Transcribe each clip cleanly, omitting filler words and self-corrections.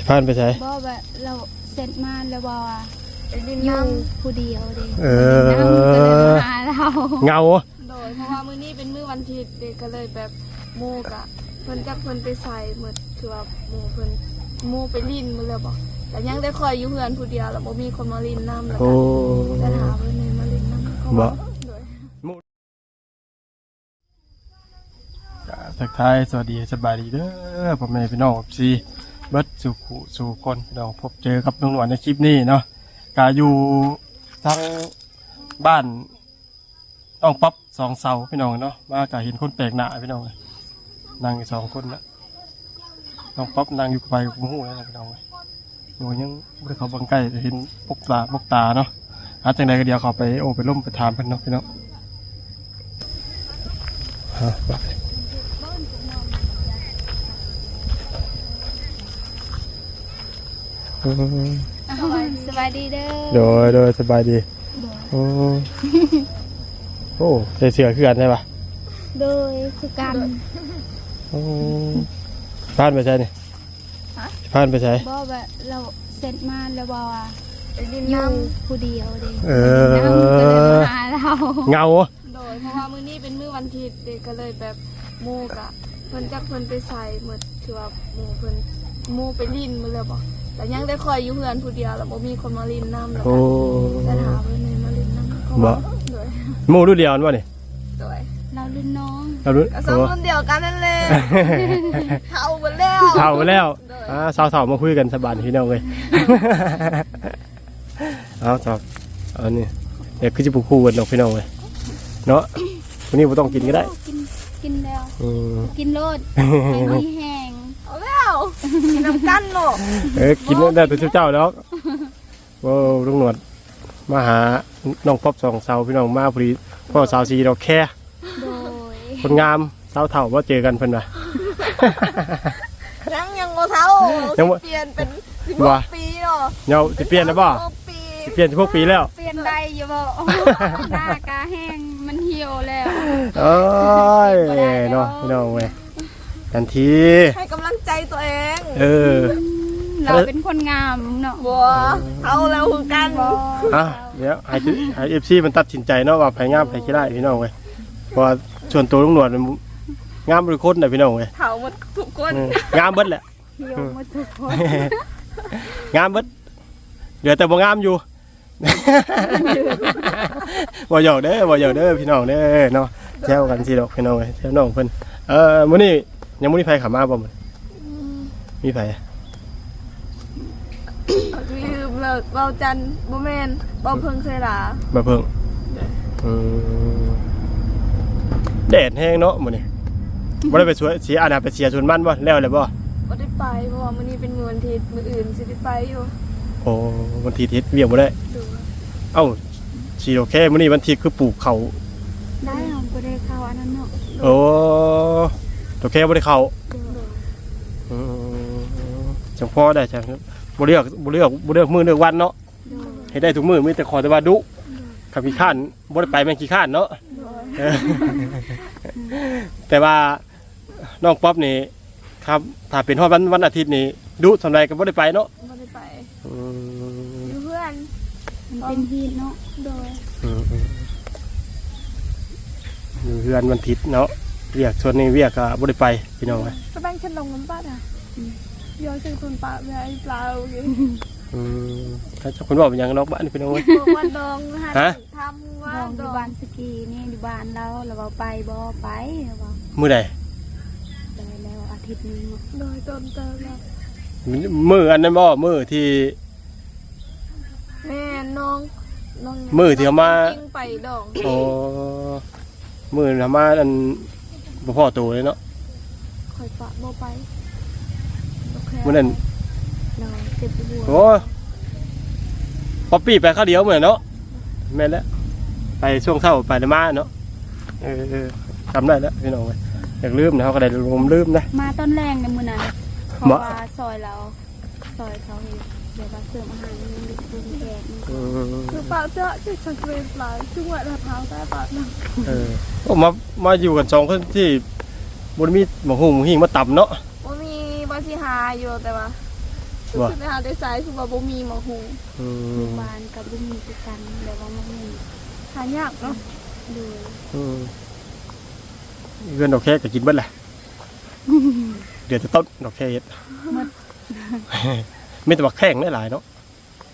ผ่านไปใช่บ่แบบเราเสร็จมาแล้วบ่อยู่ผู้เดียวเด้น้ำก็เลยมาเราเงาโดยเพราะว่ามื้อนี้เป็นมื้อวันอาทิตย์เด็กก็เลยแบบหมู่กะเพิ่นจักเพิ่นไปใส่หมดคือว่าหมู่เพิ่นหมู่ไปลิ้นมื้อแล้วบ่แต่ยังได้คอยอยู่เฮือนผู้เดียวแล้วบ่มีคนมาลิ้นน้ำแล้วก็จะถามเพิ่นมาลิ้นน้ำเขาบ่โดยทักทายสวัสดีสบายดีเด้อพ่อแม่พี่น้องซีเบิดสู่คนพี่น้องพบเจอกับลุงหนวดในคลิปนี้เนาะกาอยู่ทั้งบ้านต้องปั๊บ2 เสาพี่น้องเนาะมากาเห็นคนแปลกหน้าพี่น้องนั่งอยู่2 คนนะต้องปั๊บนั่งอยู่ไปกับหูแล้วนะพี่น้องหนูยังไม่ได้เข้าบังใกล้จะเห็นปกตาเนาะหาจังใดก็เดียวเขาไปไปล่มไปถามเพิ่นเนาะพี่น้องสบายดีเด้อโดยสบายดีโอ้ใส่เสื้อคือกันใช่ปะโดยคือกันผ่านไปใช่นี่ผ่านไปใช่บ่แบบเราเสร็จมาแล้วบ่อยู่ผู้เดียวเด้น้ำก็เลยมาเราเงาโดยเพราะว่ามื้อนี้เป็นมื้อวันอาทิตย์เด็กก็เลยแบบหมู่กะเพิ่นจักเพิ่นไปใส่หมดคือว่าหมู่เพิ่นหมู่ไปลิ้นมื้อแล้วบ่แต่ยังได้คอยอยู่เฮือนผู้เดียวแล้วบ่มีคนมาลิ้นน้ำแล้วก็จะถามเพิ่นมาลิ้นน้ำเขาบ่โดยหมู่รุ่นเดียวนั่นวะนี่โดยเรารุ่นน้องเรารุ่นก็2รุ่นเดียวกันนั่นแหละเฒ่าหมดแล้วสาวมาคุยกันสบายพี่น้องเลยเอาจอบอันนี้เด็กคือจะปลูกคู่กันเนาะพี่น้องเลยเนาะวันนี้เราต้องกินก็ได้กินแล้วกินโลดให้แห้งเอาแล้วกินน้ำกันเนาะกินได้ตัวเจ้าแล้วว้าวลุงหนวดมาหาน้องพบ2 เสาพี่น้องมาพอดีพ่อสาว4 ดอกแค่คนงามสาวเถ่าว่าเจอกันเพิ่นว่ะยังบ่เท่าเปลี่ยนเป็น16 ปีเนาะเนาจะเปลี่ยนแล้วบ่เปลี่ยน16 ปีแล้วเปลี่ยนได้อยู่บ่หน้ากาแห้งมันเหี่ยวแล้วโอ้ยเนาะพี่น้องเว้ยทันทีให้กำลังใจตัวเองเราเป็นคนงามเนาะบัวเอาแล้วคือกันเดี๋ยวให้ FC มันตัดสินใจเนาะว่าไผงามไผขี้ได้พี่น้องเว้ยเพราะส่วนตัวลุงหนวดงามบริโภคน่ะพี่น้องเว้ยเฒ่าหมดทุกคนงามเบิดแหละหมดทุกคนงามเบิดเหลือแต่บ่งามอยู่บ่หยอกเด้อพี่น้องเด้อเนาะแซวกันสิดอกพี่น้องเว้ยแซวน้องเพิ่นมื้อนี้ยังบ่มีไผเข้ามาบ่มื้อมีไผลืมแล้วเบาจันบ่แม่นเบาเพิ่งเคยหลาบ่เพิ่งแดดแห้งเนาะมื้อนี้บ่ได้ไปสวยสีอาณาไปเสียสวนมันบ่แล้วเลยบ่บ่ได้ไปเพราะว่ามื้อนี้เป็นมื้อวันอาทิตย์มื้ออื่นสิได้ไปอยู่โอ้วันอาทิตย์เวียกบ่ได้เอ้าสิโอเคมื้อนี้วันอาทิตย์คือปลูกเขาได้บ่ได้เข้าอันนั้นเนาะโอ้โอเคบ่ได้เข้าจังพอได้จังบ่เลือกมื้อเลือกวันเนาะให้ได้ทุกมื้อมีแต่ขอแต่ว่าดุถ้าขี้ข้านบ่ได้ไปแม่นขี้ข้านเนาะแต่ว่าน้องป๊อปนี่ครับถ้าเป็นฮอดวันอาทิตย์นี่ดุสำไรก็บ่ได้ไปเนาะบ่ได้ไปอยู่เพื่อนมันเป็นฮีทเนาะโดยอยู่เพื่อนวันอาทิตย์เนาะเวียกส่วนนี้เวียกก็บ่ได้ไปพี่น้องไปแบ่งขนมน้ำปลาอ่ะย้อนถึงคนปลาไอ้ปลาโอเคถ้าคุณบอกเป็นยังนอกบ้านพี่น้องวันดองฮะทำว่าดองบ้านสกีนี่อยู่บ้านเราไปบ่ไปมื้อใดได้แล้วอาทิตย์นึงโดยต้นเติมแล้วมื้ออันนั้นบ่มื้อที่แม่น้องมื้อที่เอามาไปดองโอ้มื้อทำมาอันบ่พอตัวเลยเนาะค่อยปะบ่ไปมื้อนั้นเราเจ็บหัวโอ้ป๊อปปี้ไปข้าวเดียวเหมือนเนาะแม่นแล้วไปช่วงเช้าไปได้มาเนาะจำได้แล้วพี่น้องอยากลืมนะเขาก็ได้ลืมนะมาต้นแรงในมื้อนั้นเพราะว่าซอยเขาเดี๋ยวมาเสริมอาหารมันดึกดึกแกงคือปลาเจาะที่ชังเกรนปลาช่วยละเท้าใต้ปากนะมาอยู่กัน2 คนที่บนมีหมูหิ่งมาต่ำเนาะว่ามีบาซิฮาอยู่แต่ว่า บ่ คือไปหาได้สายคือว่าบ่มีหมอหู อื หมู่ ม บ้านกับบุญมีคือกันแต่ว่ามันมี หายากเนาะ โดย อืมเงินดอกแค่ก็กินเบิดแหละเดี๋ยวจะต้นดอกแค่เฮ็ด หมด มีแต่บักแข้งได้หลายเนาะ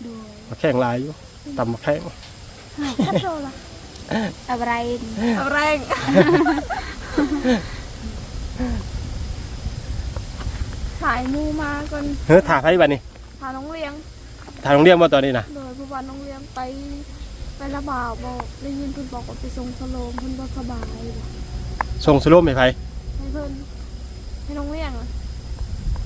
โดย บักแข้งหลายอยู่ตำบักแข้ง คัดโตละ อะไร เอาแรง ถ่ายมูมาก่อน เฮ้ยถ่าไผบัดนี้ ถ่ายน้องเลี้ยง ถ่าโรงเรียนบ่ตอนนี้นะ โดยผู้วันน้องเลี้ยงไประบาดบอกได้ยินเพิ่นบอกว่าไปส่งสโลมเพิ่นบ่สบายบ่ ส่งสโลมให้ไผ ให้เพิ่นให้น้องเลี้ยงอะ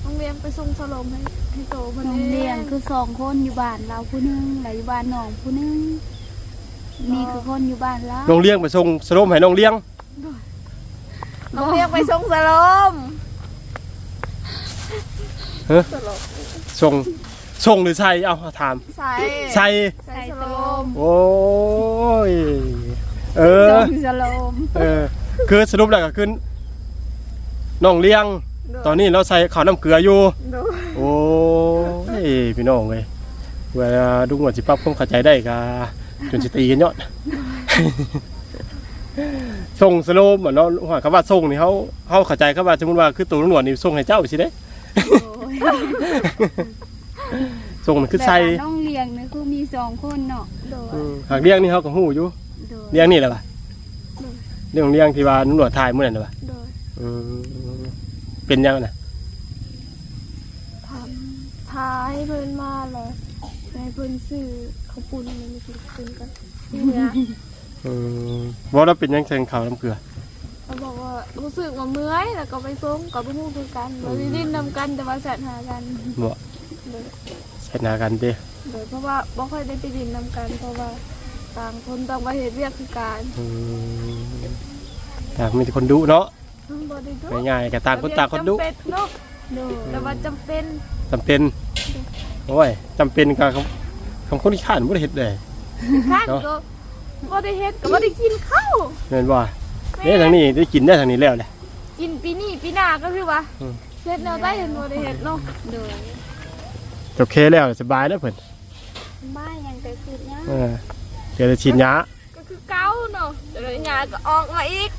น้องเลี้ยงไปส่งสโลมให้โตเพิ่น น้องเลี้ยงคือ2คนอยู่บ้านเราผู้หนึงแล้วอยู่บ้านน้องผู้หนึงนี่คือคนอยู่บ้านเรา โรงเรียนไปส่งสโลมให้น้องเลี้ยง น้องเลี้ยงไปส่งสโลม เฮ้ย สโลม ส่งหรือใส่เอาถาม ใส่ ใส่ ใส่สโลม โอ้ยเออ ส่งสโลม คือสรุปแล้วก็คือน้องเลี้ยง ตอนนี้เราใส่ข้าวน้ำเกลืออยู่ โดย โอ้ยพี่น้องเว้ยเวลาดูหัวสิปั๊บผมเข้าใจได้ก็จนสิตีกันยอด ส่งสโลมเนาะว่าคำว่าส่งนี่เขาเข้าใจครับว่าสมมุติว่าคือตัวหนวดนี่ส่งให้เจ้าสิเด้ ส่งมันคือใส่ แบบว่าน้องเลี้ยงนี่คือมี2คนเนาะ โดย หากเลี้ยงนี่เขาก็ฮู้อยู่ โดย เลี้ยงนี่แหละป่ะเรื่องของเลี้ยงที่ว่าหนวดทายมื้อนั้นน่ะป่ะ โดย เป็นยังน่ะ ทำท้ายเพิ่นมาเลยให้เพิ่นซื้อข้าวปุ้นมันมีกินปุ้นกันเนี่ย บ่เราเป็นยังแซงข้าวน้ำเกลือ เขาบอกว่ารู้สึกว่าเมื่อยแล้วก็ไปส่งกับพวกคือกันเราได้ดิ้นนำกันแต่ว่าแสนหากัน บ่ โดย ใส่หน้ากันเด้ โดยเพราะว่าบ่ค่อยได้ไปดิ้นนำกันเพราะว่าต่างคนต่างไปเหตุเรียกคือการ อยากมีคนดุเนาะ บ่ได้ดู ง่ายๆก็ต่างคนต่างคนดุ จำเป็นเนาะ โดย แต่ว่าจำเป็น จำเป็นโอ้ยจำเป็นกับของคนที่ข้านบ่ได้เฮ็ดได้ ข้างก็บ่ได้เฮ็ดก็บ่ได้กินข้าว แม่นบ่เนี่ยทางนี้ได้กินได้ทางนี้แล้วแหละ กินปีนี้ปีหน้าก็คือว่า อืม เฮ็ดแนวใต้เห็นบ่ได้เฮ็ดเนาะ โดย โอเคแล้วสบายแล้วเพิ่น บ้านยังแต่คือเนี้ย เดี๋ยวจะฉีดยา ก็คือเก่าเนาะเดี๋ยวหญ้าก็ออกมาอีก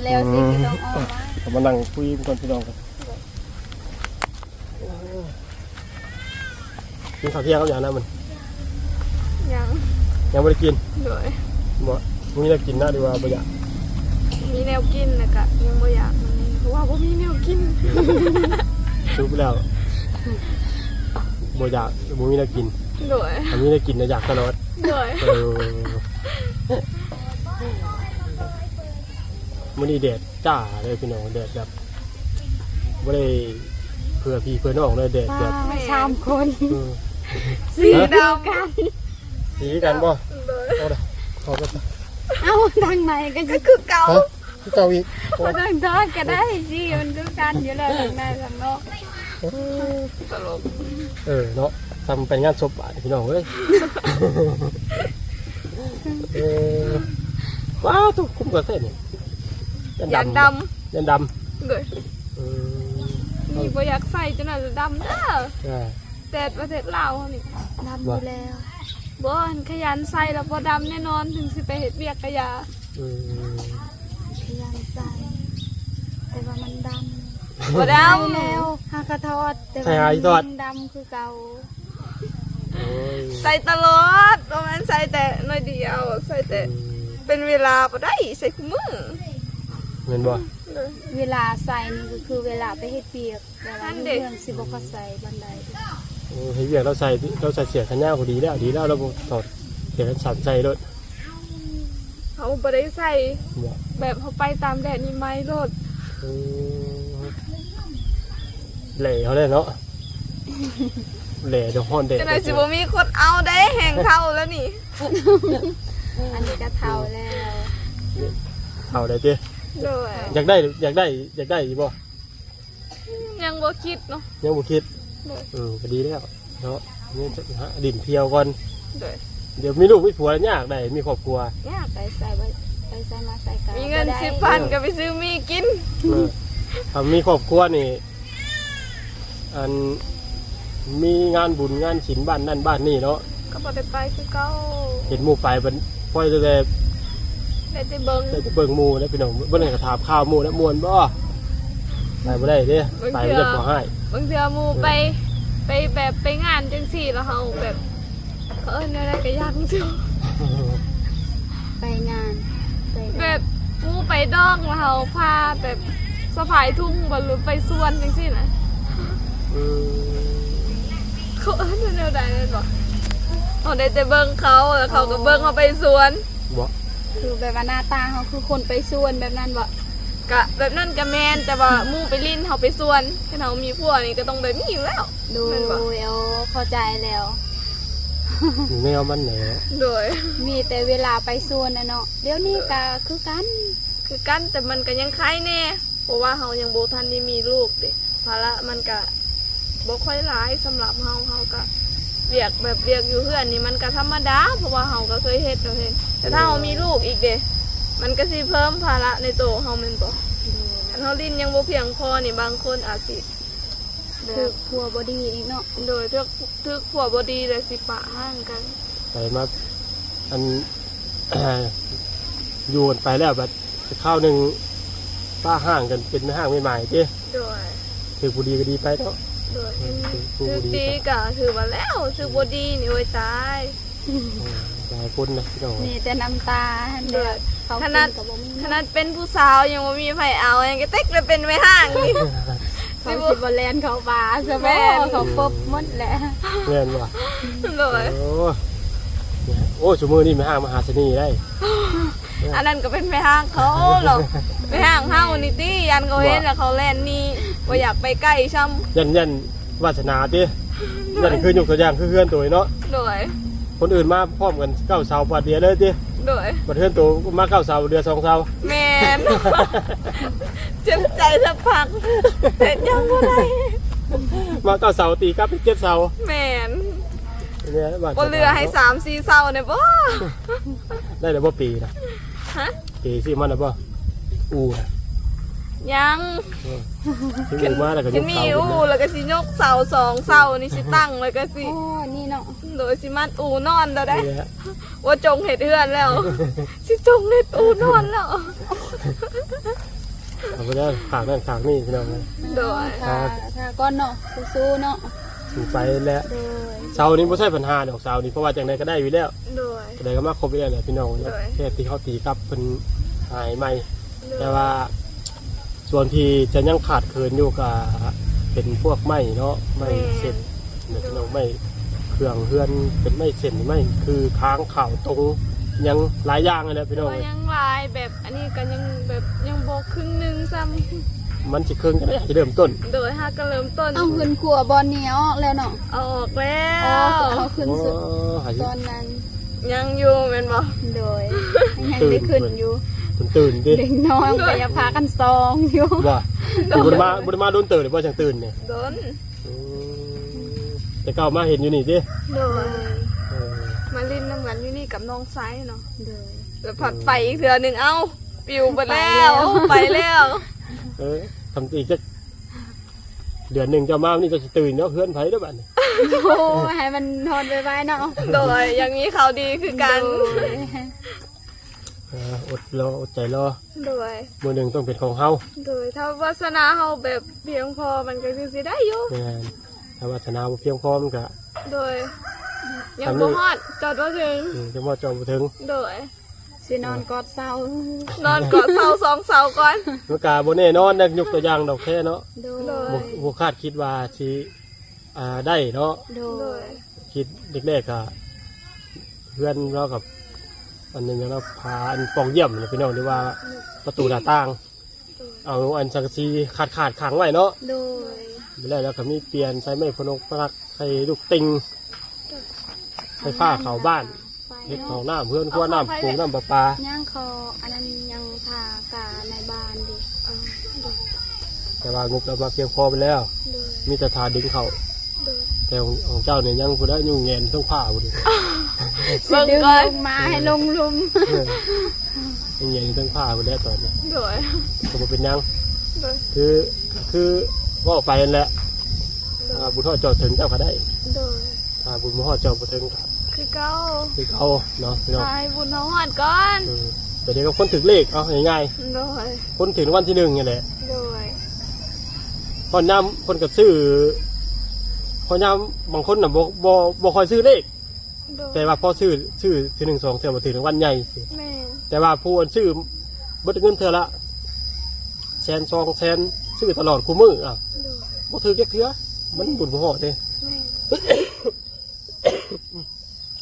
แล้วสิก็ต้องออกมา ก็มานั่งคุยกันพี่น้องกันกินข้าวเที่ยงกับยานะมัน ยัง ยังบ่ได้กิน โดย บ่มีได้กินนะดีว่าบ่อยาก มีแนวกินแล้วก็ยังบ่อยากมันนี่เพราะว่าบ่มีแนวกิน ซื้อไปแล้วบ่อยากบ่มีได้กิน โดย ถ้ามีได้กินน่ะอยากตลอด โดย มื้อนี้แดดจ้าเลยพี่น้องแดดแบบบ่ได้เพื่อพี่เพื่อน้องเลยแดดแบบ 3คน สีดำกัน สีกันบ่ โดย เอาละขอกัน เอ้าทางไหนก็ ก็ จะ คือเก่า ฮะที่เก่าอีก บ่ต้องทอดก็ได้สิมันคือกันอยู่แล้วทางในทางนอก ตลก เนาะทำเป็นงานศพอ่ะพี่น้องเอ้ยว้าวตุ๊กคุ้มกับเส้นนี่ อยากด ยันด ำโดย ำ นี่บ่อยากใส่จนอาจจะดำเด้อ อ่า แต่ประเทศลาวเขานี่ดำอยู่แล้วบ่อันขยันใส่แล้วบ่ดำแน่นอนถึงสิไปเฮ็ดเวียกกะยา พยายามใส่แต่ว่ามันดำ บ่ด แล้วหากระทอดแต่ว่ามันดำคือเก่า ำใส่ตลอดบ่แม่นใส่แต่น้อยเดียวใส่แต่เป็นเวลาบ่ได้ใส่คุมื้อ เงินบ่ เวลาใส่นี่ก็คือเวลาไปเฮ็ดเปียกแต่ว่าเรื่องสิบ่ก็ใส่บันได เฮ้ยเวียกเราใส่เสียขันย่าพอดีแล้วเราถอดเสียขันสันใส่รถ เขาบ่ได้ใส่ บ่ แบบเขาไปตามแดดนี่ไหมรถ เหล่เขาเลยเนาะเหล่เดี๋ยวฮ้อนเด็ด จังได๋สิบ่มีคนเอาได้แห่งเข้าแล้วนี่ อันนี้ก็เท่าแล้ว เอาได้ติ โดย อยากได้อีกบ่ ยังบ่คิดเนาะ ยังบ่คิด โดย ก็ดีแล้วเนาะนี่จะหาดินเพียวก่อน โดย เดี๋ยวมีลูกมีผัวยากได้มีครอบครัวย ากไปใส่มาใส่กัน มีเงิน10,000ก็ไปซื้อมีกิน ถ้ามีครอบครัวนี่อัน มีงานบุญงานศิลป์บ้านนั่นบ้านนี่เนาะ ก็บ่ได้ไปคือเก่า เห็นหมู่ไปมันพ่อยแต่ ได้แต่เบิ่ง จะเบิ่งหมู่แล้วพี่น้องเบิ่งกระถามข้าวหมู่แล้วม่วนบ่ไปบ่ได้เด้ไปบ่ได้ขอให้ บางเทื่อหมู่ไปแบบไปงานจังซี่แล้วเฮาแบบเขาเอิ้นอะไรก็ยากจัง ไปงานไป แบบหมู่ไปดองแล้วเฮาพาแบบสะพายทุ่งบ่หรือไปสวนจังซี่น่ะ อืม เขาเอิ้นแนวใดนั่นบ่เขาได้แต่เบิ่งเขาแล้วเขาก็เบิ่งเขาไปสวน บ่ คือแบบว่าหน้าตาเขาคือคนไปสวนแบบนั้นบ่ กะแบบนั้นก็แม่นแต่ว่าหมู่ไปลิ้นเขาไปสวนถ้าเขามีพวกนี่ก็ต้องแบบนี้อยู่แล้ว โดย แม่นบ่ เอาเข้าใจแล้ว แนวมันแหน โดย มีแต่เวลาไปสวนนะเนาะเดี๋ยวนี้ก็คือกัน คือกันแต่มันก็ยังคล้ายแน่เพราะว่าเฮายังบ่ทันได้มีลูกเด้ภาระมันก็บ่ค่อยหลายสำหรับเฮาก็เวียกแบบเวียกอยู่เฮือนนี่มันก็ธรรมดาเพราะว่าเฮาก็เคยเฮ็ดแล้วเห็นแต่ถ้าเฮามีลูกอีกเด้มันก็สิเพิ่มภาระในตัวเฮาแม่นบ่อันเฮาลิ้นยังบ่เพียงพอนี่บางคนอาจสิ คือพัวบอดีอีกเนาะ โดยทึกผัวบ่ดีเลยสิปะห่างกัน ไปมาอัน อยู่กันไปแล้วแบบข้าวหนึงป้าห่างกันเป็นห้างใหม่ๆเด้ โดย ถือผู้ดีก็ดีไปเนาะ โดย ผู้ ทึก ดี ดี ไป ก็ถือว่าแล้วทึกบ่ดีนี่โอ้ยตาย หลายคนนะพี่น้อง มีแต่น้ำตาเดือดเขา ขนาด กับบ่มี ขนาดเป็นผู้สาวยังบ่มีไผเอายังก็เต็กเลยเป็นไม่ห่างนี่ เขาสิบแลนเขาปลาใช่ไหม แม่น เขาปบหมดแหละ แม่นว่ะ โดย โอ้ชั่วโมงนี้ไม่ห่างมหาเสน่ห์ได้ อันนั้นก็เป็นไม่ห่างเขาหรอกไม่ห่างเฮานี่ติยันเขาเห็นแล้วเขาแล่นนี่บ่อยากไปใกล้ซ้ำ ยันวาสนาติยันคือยกตัวอย่างคือเพื่อนตัวเนาะ โดย คนอื่นมาพร้อมกันเก้าเสาปัดเดียวเลยติ โดย บัดเพื่อนตัวมาเก้าเสาเดือน2เสา แม่น เจ็บใจสักพักแต่ยังบ่ได้ มาเก้าเสาตีกลับเป็น7เสา แม่น เนี่ยบ้าน บ่เหลือให้3-4เศร้าเนี่ยบ่ ได้แล้วบ่ปีนะ ฮะ ปีสิมันน่ะบ่อูน่ะ ยัง ถึงอูมาแล้วก็ย จะ ก มี เสา อู่แล้วก็สิยกเสา2เสานี่สิตั้งแล้วก็สิ โอ้นี่เนาะ โดยสิมัดอู่นอนแล้วได้ นี่แหละ ว่าจงเฮ็ดเฮือนแล้ว สิจงเฮ็ดอู่นอนแล้ว เอาไปได้ขางนั่นขางนี่พี่น้องนะ โดย ถ้าก้อนเนาะสู้ๆเนาะ ถึงไปแล้ว โดย เสานี้บ่ใช่ปัญหาดอกเสานี้เพราะว่าจังไดก็ได้อยู่แล้ว โดย จังไดก็มาครบอยู่แล้วแหละพี่น้องเนาะ โดย แค่ที่เขาตีกลับเพิ่นหายใหม่ โดย แต่ว่าส่วนที่จะยังขาดเคินอยู่ก็เป็นพวกไม้เนาะไม้เส้นเนี่ยพี่น้องไม้เครื่องเฮือนเป็นไม้เส้นไม้คือค้างข่าวตรงยังหลายอย่างเลยนะพี่น้อง ก็ยังลายแบบอันนี้ก็ยังแบบยังบ่ครึ่งหนึงซ้ำ มันสิเครื่องจะได้จะเริ่มต้น โดยหาก็เริ่มต้น เอาขึ้นขัวบอลเหนียวแล้วเนาะ เอาออกแล้ เอา ว ขึ้นสุด หาย ตอนนั้น ยังอยู่แม่นบ่ โดยยังได้ขึ้นอยู่ ตื่นดิ เด็กน้อยก็ยังพากันซองอยู่ ว่าบุญมาโดนตื่นหรือว่าจังตื่นเนี่ย โดน แต่เก่ามาเห็นอยู่นี่ดิ โดย เออ มาเล่นน้ำกันอยู่นี่กับน้องไซส์เนาะ โดย แล้วผัดไปอีกเทือหนึ่งเอ้าปิวไปแล้วไปแล้ว เออทำอีกจะเดือนหนึ่งจะมาวันนี้จะตื่นเนาะเพื่อนไผ่ด้วยบ้าน โอ้ให้มันทนไว้เนาะ โดยอย่างนี้เขาดีคือกัน โดย อดรออดใจรอ โดย มือหนึ่งต้องเป็นของเฮา โดยถ้าวาสนาเขาแบบเพียงพอมันก็คือสิได้อยู่ แม่นถ้าวัฒนาบ่เพียงพอมันก็ โดย ยังบ่ฮอดจอดว่าถึง จะมาจองบ่ถึง โดย สินอนกอดเศร้าน อนกอดเสาสองเสาก่อน มันก็บ่แน่นอนนะยกตัวอย่างดอกแค่เนาะ โด โด ย บ่คาดคิดว่าสิได้เนาะ โด โด ย ย คิดแรกๆก็เพื่อนเรากับอันหนึงเราพาอันปองเยี่ยมนะพี่น้องหรือว่าประตูหน้าต่าง เอาอันสังกะสีขาดขังไว้เนาะ โดย ไปแล้วแล้วก็มีเปลี่ยนใช้ไม้พนกพลักใช้ลูกติงใช้ผ้าเขาบ้าน ไป เฮ็ดขอ เนาะ งน้ำเพื่อนขั้วน้ำปรุงน้ำประปา ย่างคออันนั้นยังทากาในบ้านดิ อ่าโดย แต่ว่างบเรามาเพียงพอไปแล้ว โดย มีแต่ทาดึงเขา โดย แต่ของเจ้าเนี่ยยังคุณได้ยุ่งเงินต้องผ้าบุดิ เบิ่ง ดึง ก่อน ลงมาให้ลงลุม ยุ่งเงินต้องผ้าบุได้ตอนนี้ โดย ก็บ่เป็นหยัง โดย คือว่าไปนั่นแหละ ถ้าบุญฮอดเจ้าถึงเจ้าก็ได้ โดย ถ้าบุญบ่ฮอดเจ้าบ่ถึงก็ คือเก้า คือเอาเนาะพี่น้อง ตายบุญน้องหอดก่อน แต่เดี๋ยวก็คนถึงเลขเอาง่าย โดย ๆคนถึงรางวัลที่1นี่แหละ โดย พอนำคนก็ซื้อพอนำบางคนน่ะบ่ค่อยซื้อเลข โดย แต่ว่าพอซื้อที1 2เทื่อบ่ถึงรางวัลใหญ่สิ แม่ แต่ว่าผู้ซื้อเบิดเงินเทื่อละแสน2แสนซื้อตลอดคู่มื้ออ่ะ โดย บ่ถือแค่เทื่อมันบุญบ่ฮอดเด้ แม่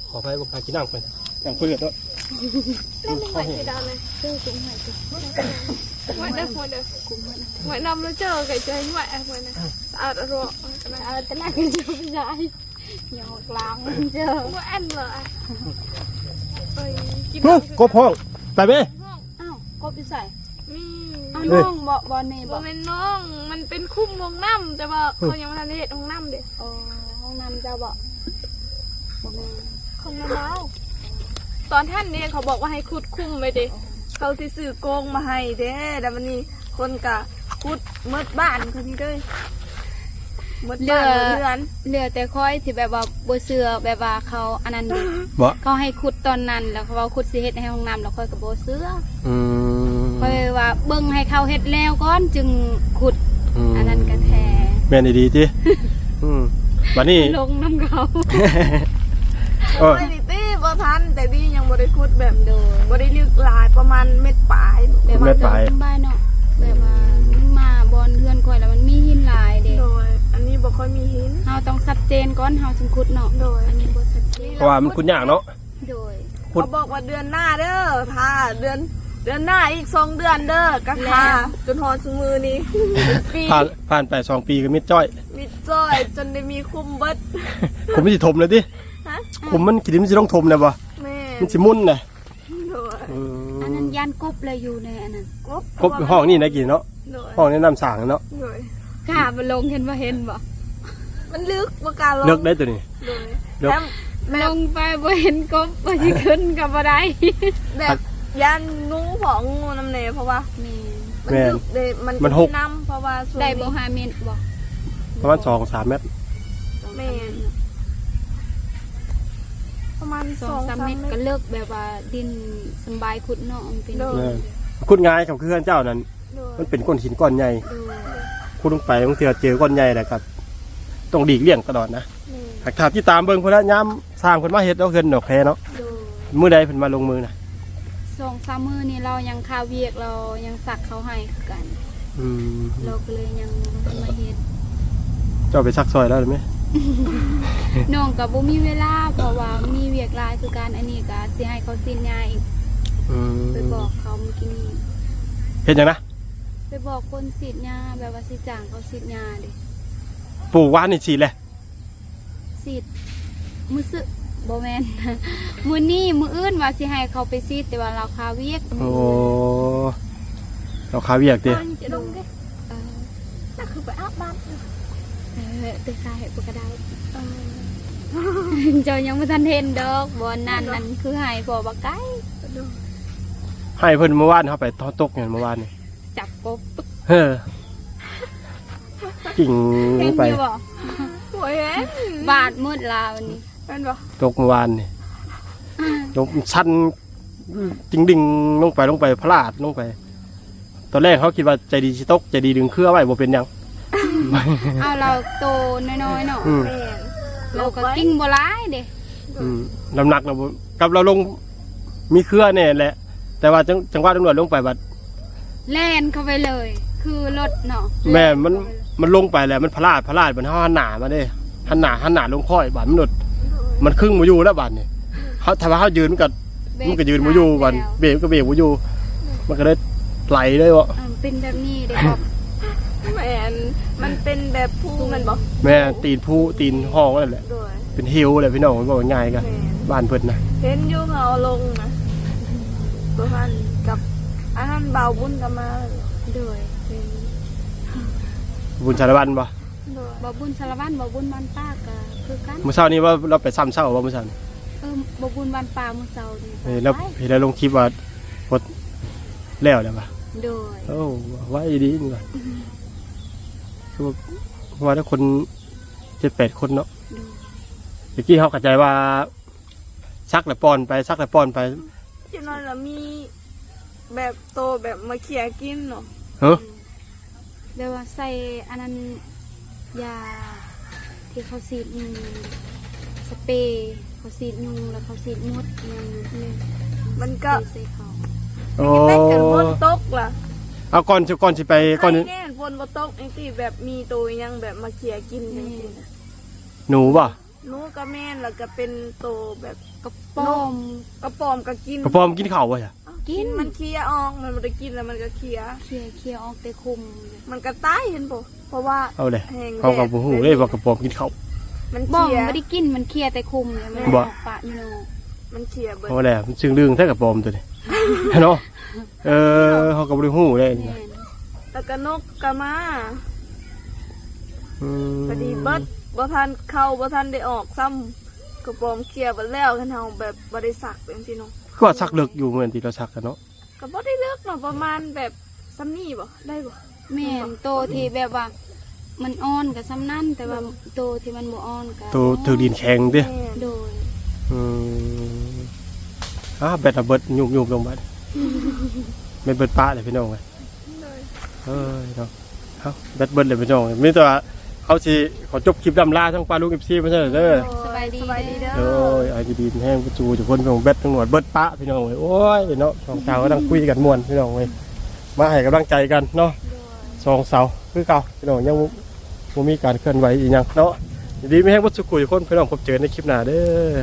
ขอไปบ่พากินน้ำไปนั่งคุยกันเนาะ เล่นหอยสีดำเลย ซื้อกุ้งหอยจุ๊บ หอยเด้อหอยเด้อ กุ้งหอยนะ หอยนำแล้วเจอไก่เจอหอยหอยนะสะอาดอร่อย แต่แรกก็จะไม่ได้หยอกล้างเจอ หอยอันเลยเอ้ยกิน กบห้องไปไหม อ้าวกบอยู่ใส่ มี อ้าวน้องบ่บ่นี่ บ่ บ่ เป็นน้องมันเป็นคุ้มวงน้ำแต่ว่าเขายังไม่ทันได้เห็นวงน้ำเด็ก อ๋อห้องน้ำเจ้าบ่บ่แม่น คนละเมาตอนท่านเนี่ยเขาบอกว่าให้ขุดคุ้มไปดิเขาสิซื้อโกงมาให้เด้แต่วันนี้คนกะขุดเมดบ้านคนนี้เลยเมดบ้านเรือน เหลือแต่ค่อยที่แบบว่าบ่เชื่อแบบว่าเขาอันนั้นดิ บ่ เขาให้ขุดตอนนั้นแล้วเขาว่าขุดสิเฮ็ดให้ห้องน้ำแล้วค่อยก็บ่เชื่อ อืม ค่อยว่าเบิ่งให้เขาเฮ็ดแล้วก่อนจึงขุดอันนั้นก็แท้ แม่นดีๆติวันนี้ ลงน้ำเขา เออ ไม่ได้ตีบ่ทันแต่ดียังบ่ได้ขุดแบบ โดย บ่ได้ลึกหลายประมาณเม็ดปลาย แบบว่าเดินบ้านเนาะแบบว่ามันมาบอนเฮือนค่อยแล้วมันมีหินหลายเด้ โดยอันนี้บ่ค่อยมีหิน เฮาต้องชัดเจนก่อนเฮาจึงขุดเนาะ โดย อันนี้บ่ชัดเจน เพราะว่ามันคุณยากเนาะ โดย ขุด เขาบอกว่าเดือนหน้าเด้อถ้าเดือนหน้าอีก2 เดือนเด้อกะทาจนฮอดถึงมือนี้ปี ผ่านไป2 ปีก็มิดจ้อย มิดจ้อยจนได้มีคุมเบิด ผมไม่สิถมเลยติ ฮะ ผมมันกินมันสิต้องถมเลยบ่ แม่ มันสิมุ่นน่ะ โดย อันนั้นยานกบเลยอยู่ในอันนั้น ครบห้องนี่นะกินเนาะ โดย ห้องแนะนำสร้างเนาะ โดย กล้าบ่ลงเห็นบ่ มันลึกบ่กล้าลง เลิกได้ตัวนี้ โดย เลิก ลงไปบ่เห็นกบบ่สิขึ้นก็บ่ได้ แบบยันงูของงูน้ำเนเพราะว่า แม่ มันลึกเดยมันหกน้ำเพราะว่าส่วน ได้ นี้ บ่5เมตรบ่ ประมาณ2-3 เมตร แม่นประมาณ 2-3 เมตรก็เลิกแบบว่าดินสำบายขุดเนาะมันเป็น โด แม่ ย นขุดง่ายกับเพื่อนเจ้านั้น โดย มันเป็นก้อนหินก้อนใหญ่ โดย ขุดลงไปบางเทื่อเจอก้อนใหญ่แหละครับต้องดีกเลี่ยงตลอดนะ นี่ หากถามที่ตามเบิ่งเพิ่นละย้ำสร้างเพิ่นมาเฮ็ดแล้วเพิ่นดอกแพเนาะ โดย มื้อใดเพิ่นมาลงมือน่ะ 2-3 มื้อนี่เรายังคาเวียกเรายังสักเขาให้คือกัน อืม เราก็เลยยังบ่มาเฮ็ด เจ้าไปซักซอยแล้วหรือไม่ น้องก็บ่มีเวลาเพราะว่ามีเวียกหลายคือการอันนี้ก็สิให้เขาสิ้นยาอีก อืม ไปบอกเขาเมื่อกี้นี้ เฮ็ดหยังนะ ไปบอกคนฉีดยาแบบว่าสิจ้างเขาฉีดยาเด้ ปลูกหวานนี่สิแหละ ฉีดมื้อซึบ่แม่น มื้อนี้มื้ออื่นว่าสิให้เขาไปฉีดแต่ว่าเราคาเวียก โอ้เราคาเวียกติ ตอนจะลงเด้ เออ น่าคือไปอาบน้ำ ตึกคาให้ปกระได เจ้ายังบ่ทันเห็นดอกบ่นั่นนั่นคือให้พ่อบักไก่ ให้เพิ่นเมื่อวานเฮาไปทอดตกเนี่ยเมื่อวานนี่ จับกบปึ๊ก เฮ้อกิ่ง เห็น ไป อยู่บ่ โอ้ยเห็น บาดมืดลาวนี่ เป็นบ่ ตกเมื่อวานนี่ลงชันดิ่งๆลงไปพลาดลงไป ตอนแรกเขาคิดว่าใจดีสิตกใจดีดึงเครือไว้บ่เป็นหยัง เอาเราโตน้อยๆเนาะ อืม แม่น เราก็กิ้งบ่ร้ายเด้ น้ำหนักเราบ่กับเราลงมีเครือเนี่ยแหละ แต่ว่าจังหวะตำรวจลงไปบัด แล่นเข้าไปเลย คือรถเนาะ แม่มันลงไปแล้วมันพลาดบัดเฮาหันหน้ามาเด้หันหน้าลงค่อยบาดมันหลุดมันครึ่งบ่อยู่แล้วบาดนี่เขาถ้าว่าเฮายืนมันก็ยืนบ่อยู่บัดเบรกก็เบรกบ่อยู่มันก็เลยไหลเลยบ่ เป็นแบบนี้เด้บอก แม่นมันเป็นแบบผู้มันบ่ แม่ตีนผู้ตีนห้องนั่นแหละ โดย เป็นฮิวเลยพี่น้องมันบอกง่ายกัน แม่น บ้านเพิ่นนะ เห็นอยู่เขาเอาลงนะตัวพันกับอันนั้นเบาบุญกันมาเลย โดย เห็น บุญชาละวันบ่ โดย บ่บุญสารวัตรบ่บุญบ้านป้าก็คือกัน เมื่อเช้านี้ว่าเราไปซ้ำเช้าว่าเมื่อเช้านี้ บ่บุญบ้านป้ามื้อเช้านี่ แล้วเห็นแล้วลงคลิปว่าพดแล้วป่ะ โดย โอ้ไว้ดีนี่ก่อนคือว่าถ้าคน 7-8 คนเนาะ ดู เมื่อกี้เขาเข้าใจว่าซักแล้วป้อนไปซักแล้วป้อนไป ที่นั่นละมีแบบโตแบบมาเขี่ยกินเนาะ เฮ้อ เดี๋ยวว่าใส่อันนั้นยาที่เขาฉีดยุงสเปรย์เขาฉีดยุงแล้วเขาฉีดมดนี่ มันก็ ใส่เขา โอ้ เล่นกันฝนตกล่ะ เอาก่อนสิไปก่อน ใครแน่ฝนบ่ตกไอ้ที่แบบมีตัวยังแบบมาเขี่ยกินจังซี่นะ หนูป่ะ หนูก็แม่นแล้วก็เป็นโตแบบ กระป้อม กระปอมก็กิน กระปอมกินข้าวป่ะจ้ะ เอ้ากินมันเคี้ยออกมันบ่ได้กินแล้วมันก็เคี้ย เคลียออกแต่คุม มันก็ตายเห็นบ่เพราะว่า เอาเลย แห้ง เขากับหูเลยว่ากระปอมกินข้าว มัน บ้อง เคี้ย ไม่ได้กินมันเคลียแต่คุมเลยมัน บ่ ออกปะอยู่เนาะ มันเคี้ยเบิด เอาแหละมันซึ่งเรื่องแท้กระปอมตัวนี้ เนาะเขากับบริหูเลย แม่น แล้วก็นกก็มา อืม พอดีเบิดบ่ทันเข้าบ่ทันได้ออกซ้ำกระปอมเคี้ยเบิดแล้วคันเฮาแบบบ่ได้สักจังซี่เนาะ คือว่าซักเลิกอยู่เหมือนที่เราซักกันเนาะ ก็บ่ได้เลิกเนาะประมาณแบบซ้ำนี่บ่ได้บ่ แม่นโตที่แบบว่า มันอ่อนกับซ้ำนั่นแต่ว่าโตที่มันบ่อ่อนกับ ตัวถือดินแข็งเด้ แม่น โดย อืมแบตระเบิดยุบลงไปไม่เบิดป้าเลยพี่น้องเลย เลย เอ้ยเนาะเอาแบตเบิดเลยพี่น้องมีแต่ว่าเขาสิขอจบคลิปดำลาทั้งปลาลูกอิฟซีไม่ใช่เหรอเด้อ สบายดี สบายดีเด้อ โอ้ยอาจจะดีแห้งประจูทุกคนของแบตทั้งหนวดเบิดป้าพี่น้องเลยโอ้ยเนาะสองเสาก็ต้องคุยกันม่วนพี่น้องเลยมาให้กำลังใจกันเนาะสองเสาคือเก่าพี่น้องยังบ่มีการเคลื่อนไหวอีกอย่างเนาะดีไม่แห้งวัดสุขุยคนพี่น้องพบเจอในคลิปหน้าเด้อ